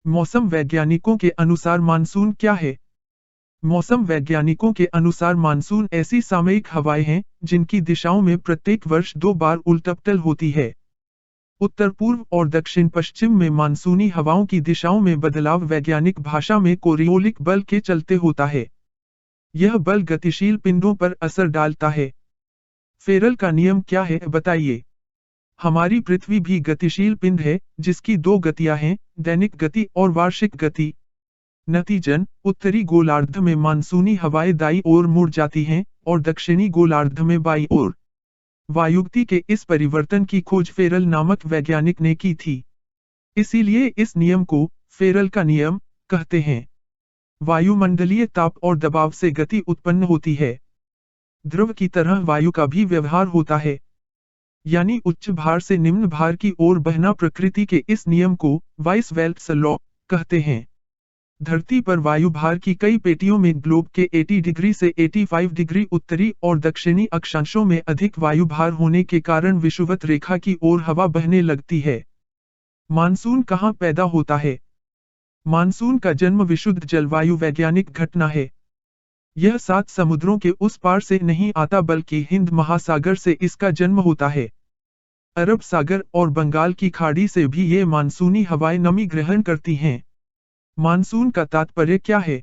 मौसम वैज्ञानिकों के अनुसार मानसून क्या है? मौसम वैज्ञानिकों के अनुसार मानसून ऐसी सामयिक हवाएं हैं जिनकी दिशाओं में प्रत्येक वर्ष 2 बार उलटपटल होती है। उत्तर पूर्व और दक्षिण पश्चिम में मानसूनी हवाओं की दिशाओं में बदलाव वैज्ञानिक भाषा में कोरियोलिक बल के चलते होता है। यह बल गतिशील पिंडों पर असर डालता है। फेरल का नियम क्या है बताइए? हमारी पृथ्वी भी गतिशील पिंड है जिसकी 2 गतियां हैं, दैनिक गति और वार्षिक गति। नतीजन उत्तरी गोलार्ध में मानसूनी हवाएं दाईं ओर मुड़ जाती हैं और दक्षिणी गोलार्ध में बाईं ओर। वायुगति के इस परिवर्तन की खोज फेरल नामक वैज्ञानिक ने की थी। इसीलिए इस नियम को फेरल का नियम कहते हैं। वायुमंडलीय ताप और दबाव से गति उत्पन्न होती है। द्रव की तरह वायु का भी व्यवहार होता है, यानी उच्च भार से निम्न भार की ओर बहना। प्रकृति के इस नियम को वाइसवेल्स लॉ कहते हैं। धरती पर वायु भार की कई पेटियों में ग्लोब के 80 डिग्री से 85 डिग्री उत्तरी और दक्षिणी अक्षांशों में अधिक वायु भार होने के कारण विषुवत रेखा की ओर हवा बहने लगती है। मानसून कहाँ पैदा होता है? मानसून का जन्म विशुद्ध जलवायु वैज्ञानिक घटना है। यह 7 समुद्रों के उस पार से नहीं आता बल्कि हिंद महासागर से इसका जन्म होता है। अरब सागर और बंगाल की खाड़ी से भी ये मानसूनी हवाएं नमी ग्रहण करती हैं। मानसून का तात्पर्य क्या है?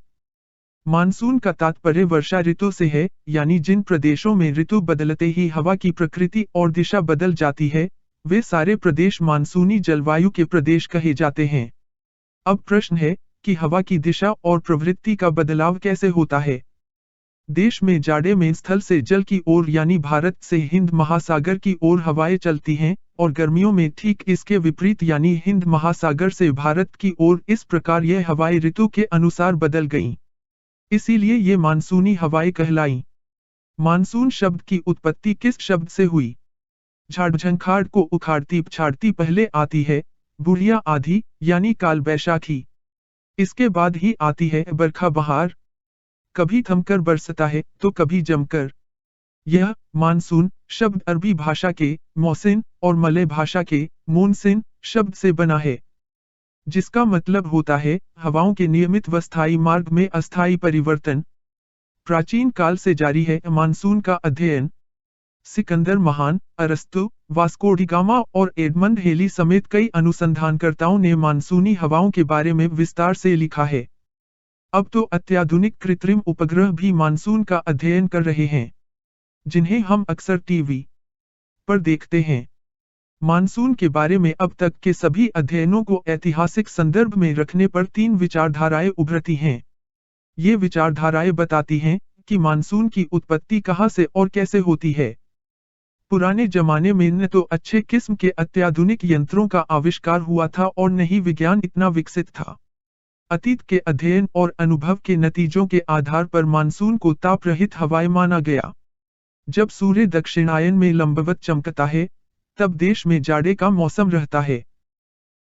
मानसून का तात्पर्य वर्षा ऋतु से है, यानी जिन प्रदेशों में ऋतु बदलते ही हवा की प्रकृति और दिशा बदल जाती है, वे सारे प्रदेश मानसूनी जलवायु के प्रदेश कहे जाते हैं। अब प्रश्न है कि हवा की दिशा और प्रवृत्ति का बदलाव कैसे होता है? देश में जाड़े में स्थल से जल की ओर यानी भारत से हिंद महासागर की ओर हवाएं चलती हैं और गर्मियों में ठीक इसके विपरीत यानी हिंद महासागर से भारत की ओर। इस प्रकार यह हवाएं ऋतु के अनुसार बदल गईं। इसीलिए ये मानसूनी हवाएं कहलाईं। मानसून शब्द की उत्पत्ति किस शब्द से हुई? झाड़ को उखाड़ती पछाड़ती पहले आती है बुढ़िया आधी यानी काल बैशाखी। इसके बाद ही आती है बरखा बहार। कभी थमकर बरसता है तो कभी जमकर। यह मानसून शब्द अरबी भाषा के मौसिन और मलय भाषा के मूनसिन शब्द से बना है, जिसका मतलब होता है हवाओं के नियमित व स्थायी मार्ग में अस्थायी परिवर्तन। प्राचीन काल से जारी है मानसून का अध्ययन। सिकंदर महान, अरस्तु, वास्को डी गामा और एडमंड हेली समेत कई अनुसंधानकर्ताओं ने मानसूनी हवाओं के बारे में विस्तार से लिखा है। अब तो अत्याधुनिक कृत्रिम उपग्रह भी मानसून का अध्ययन कर रहे हैं, जिन्हें हम अक्सर टीवी पर देखते हैं। मानसून के बारे में अब तक के सभी अध्ययनों को ऐतिहासिक संदर्भ में रखने पर 3 विचारधाराएं उभरती हैं। ये विचारधाराएं बताती हैं कि मानसून की उत्पत्ति कहाँ से और कैसे होती है। पुराने जमाने में न तो अच्छे किस्म के अत्याधुनिक यंत्रों का आविष्कार हुआ था और न ही विज्ञान इतना विकसित था। अतीत के अध्ययन और अनुभव के नतीजों के आधार पर मानसून को ताप रहित हवाएं माना गया। जब सूर्य दक्षिणायन में लंबवत चमकता है, तब देश में जाड़े का मौसम रहता है।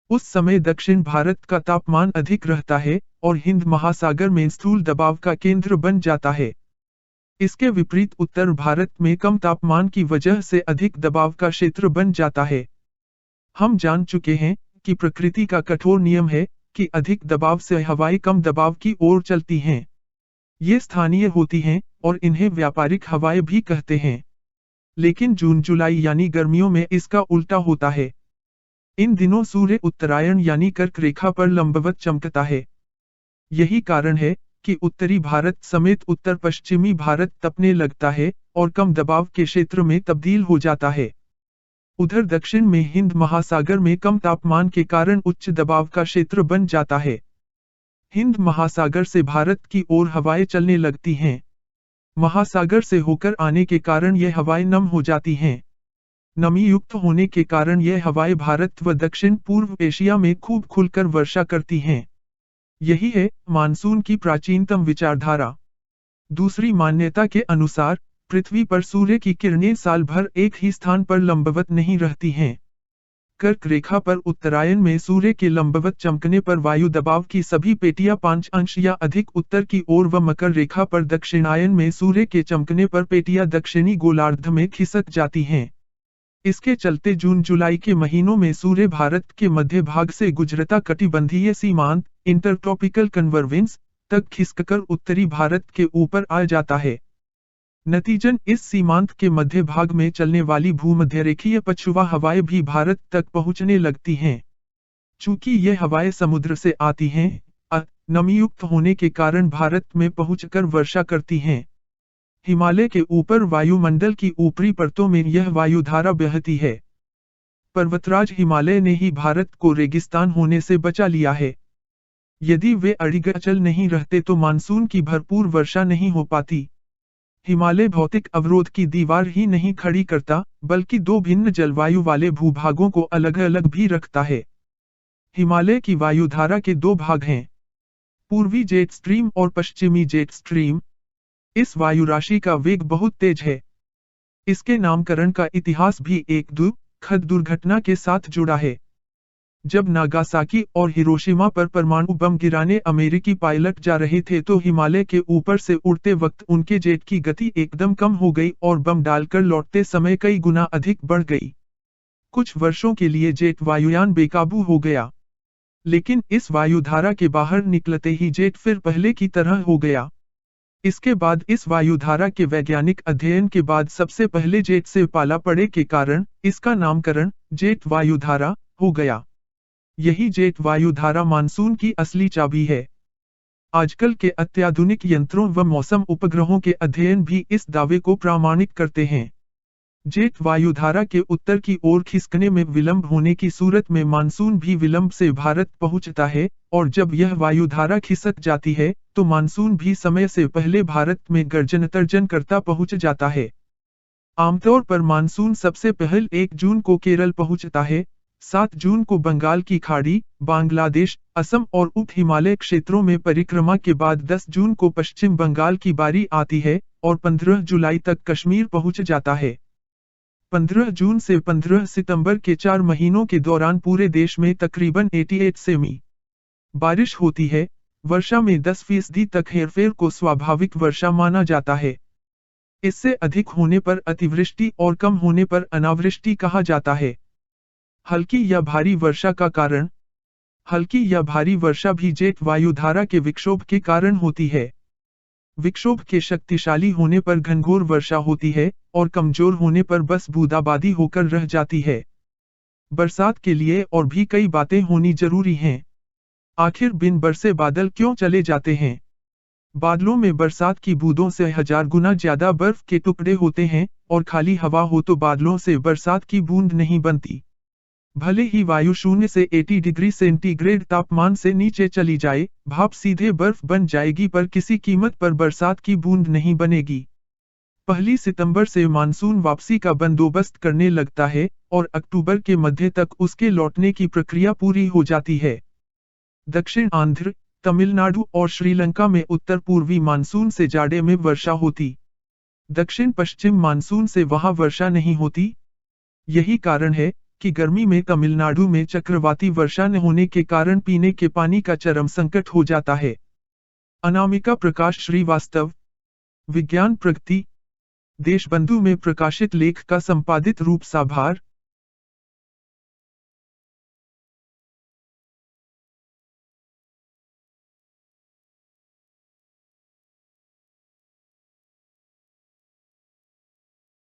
उस समय दक्षिण भारत का तापमान अधिक रहता है और हिंद महासागर में स्थूल दबाव का केंद्र बन जाता है। इसके विपरीत उत्तर भारत में कम तापमान की वजह से अधिक दबाव का क्षेत्र बन जाता है। हम जान चुके हैं कि प्रकृति का कठोर नियम है कि अधिक दबाव से हवाएं कम दबाव की ओर चलती हैं। ये स्थानीय होती हैं और इन्हें व्यापारिक हवाएं भी कहते हैं। लेकिन जून जुलाई यानी गर्मियों में इसका उल्टा होता है। इन दिनों सूर्य उत्तरायण यानी कर्क रेखा पर लंबवत चमकता है। यही कारण है कि उत्तरी भारत समेत उत्तर पश्चिमी भारत तपने लगता है और कम दबाव के क्षेत्र में तब्दील हो जाता है। उधर दक्षिण में हिंद महासागर में कम तापमान के कारण उच्च दबाव का क्षेत्र बन जाता है। हिंद महासागर से भारत की ओर हवाएं चलने लगती हैं। महासागर से होकर आने के कारण यह हवाएं नम हो जाती हैं। नमी युक्त होने के कारण यह हवाएं भारत व दक्षिण पूर्व एशिया में खूब खुलकर वर्षा करती हैं। यही है मानसून की प्राचीनतम विचारधारा। दूसरी मान्यता के अनुसार पृथ्वी पर सूर्य की किरणें साल भर एक ही स्थान पर लंबवत नहीं रहती हैं। कर्क रेखा पर उत्तरायण में सूर्य के लंबवत चमकने पर वायु दबाव की सभी पेटियां 5 अंश या अधिक उत्तर की ओर व मकर रेखा पर दक्षिणायन में सूर्य के चमकने पर पेटियां दक्षिणी गोलार्ध में खिसक जाती हैं। इसके चलते जून जुलाई के महीनों में सूर्य भारत के मध्य भाग से गुजरता कटिबंधीय सीमांत इंटरट्रॉपिकल कन्वर्जेंस तक खिसककर उत्तरी भारत के ऊपर आ जाता है। नतीजन इस सीमांत के मध्य भाग में चलने वाली भूमध्यरेखीय पछुआ हवाएं भी भारत तक पहुंचने लगती हैं। चूंकि ये हवाएं समुद्र से आती हैं, नमीयुक्त होने के कारण भारत में पहुंचकर वर्षा करती हैं। हिमालय के ऊपर वायुमंडल की ऊपरी परतों में यह वायुधारा बहती है। पर्वतराज हिमालय ने ही भारत को रेगिस्तान होने से बचा लिया है। यदि वे अड़िगचल नहीं रहते तो मानसून की भरपूर वर्षा नहीं हो पाती। हिमालय भौतिक अवरोध की दीवार ही नहीं खड़ी करता, बल्कि दो भिन्न जलवायु वाले भूभागों को अलग अलग भी रखता है। हिमालय की वायुधारा के दो भाग हैं, पूर्वी जेट स्ट्रीम और पश्चिमी जेट स्ट्रीम। इस वायु राशि का वेग बहुत तेज है। इसके नामकरण का इतिहास भी एक दुखद दुर्घटना के साथ जुड़ा है। जब नागासाकी और हिरोशिमा पर परमाणु बम गिराने अमेरिकी पायलट जा रहे थे तो हिमालय के ऊपर से उड़ते वक्त उनके जेट की गति एकदम कम हो गई और बम डालकर लौटते समय कई गुना अधिक बढ़ गई। कुछ वर्षों के लिए जेट वायुयान बेकाबू हो गया, लेकिन इस वायुधारा के बाहर निकलते ही जेट फिर पहले की तरह हो गया। इसके बाद इस वायुधारा के वैज्ञानिक अध्ययन के बाद सबसे पहले जेट से पाला पड़े के कारण इसका नामकरण जेट वायुधारा हो गया। यही जेट वायुधारा मानसून की असली चाबी है। आजकल के अत्याधुनिक यंत्रों व मौसम उपग्रहों के अध्ययन भी इस दावे को प्रामाणिक करते हैं। जेट वायुधारा के उत्तर की ओर खिसकने में विलंब होने की सूरत में मानसून भी विलंब से भारत पहुंचता है, और जब यह वायुधारा खिसक जाती है तो मानसून भी समय से पहले भारत में गर्जन तर्जन करता पहुंच जाता है। आमतौर पर मानसून सबसे पहले 1 जून को केरल पहुंचता है, 7 जून को बंगाल की खाड़ी, बांग्लादेश, असम और उप हिमालय क्षेत्रों में परिक्रमा के बाद 10 जून को पश्चिम बंगाल की बारी आती है और 15 जुलाई तक कश्मीर पहुंच जाता है। 15 जून से 15 सितंबर के 4 महीनों के दौरान पूरे देश में तकरीबन 88 सेमी बारिश होती है। वर्षा में 10% तक हेरफेर को स्वाभाविक वर्षा माना जाता है। इससे अधिक होने पर अतिवृष्टि और कम होने पर अनावृष्टि कहा जाता है। हल्की या भारी वर्षा का कारण। हल्की या भारी वर्षा भी जेट वायुधारा के विक्षोभ के कारण होती है। विक्षोभ के शक्तिशाली होने पर घनघोर वर्षा होती है और कमजोर होने पर बस बूंदाबांदी होकर रह जाती है। बरसात के लिए और भी कई बातें होनी जरूरी हैं। आखिर बिन बरसे बादल क्यों चले जाते हैं? बादलों में बरसात की बूंदों से 1000 गुना ज्यादा बर्फ के टुकड़े होते हैं, और खाली हवा हो तो बादलों से बरसात की बूंद नहीं बनती। भले ही वायु 0 से 80 डिग्री सेंटीग्रेड तापमान से नीचे चली जाए, भाप सीधे बर्फ बन जाएगी, पर किसी कीमत पर बरसात की बूंद नहीं बनेगी। 1 सितंबर से मानसून वापसी का बंदोबस्त करने लगता है और अक्टूबर के मध्य तक उसके लौटने की प्रक्रिया पूरी हो जाती है। दक्षिण आंध्र, तमिलनाडु और श्रीलंका में उत्तर पूर्वी मानसून से जाड़े में वर्षा होती। दक्षिण पश्चिम मानसून से वहां वर्षा नहीं होती। यही कारण है कि गर्मी में तमिलनाडु में चक्रवाती वर्षा न होने के कारण पीने के पानी का चरम संकट हो जाता है। अनामिका प्रकाश श्रीवास्तव, विज्ञान प्रगति, देशबंधु में प्रकाशित लेख का संपादित रूप साभार।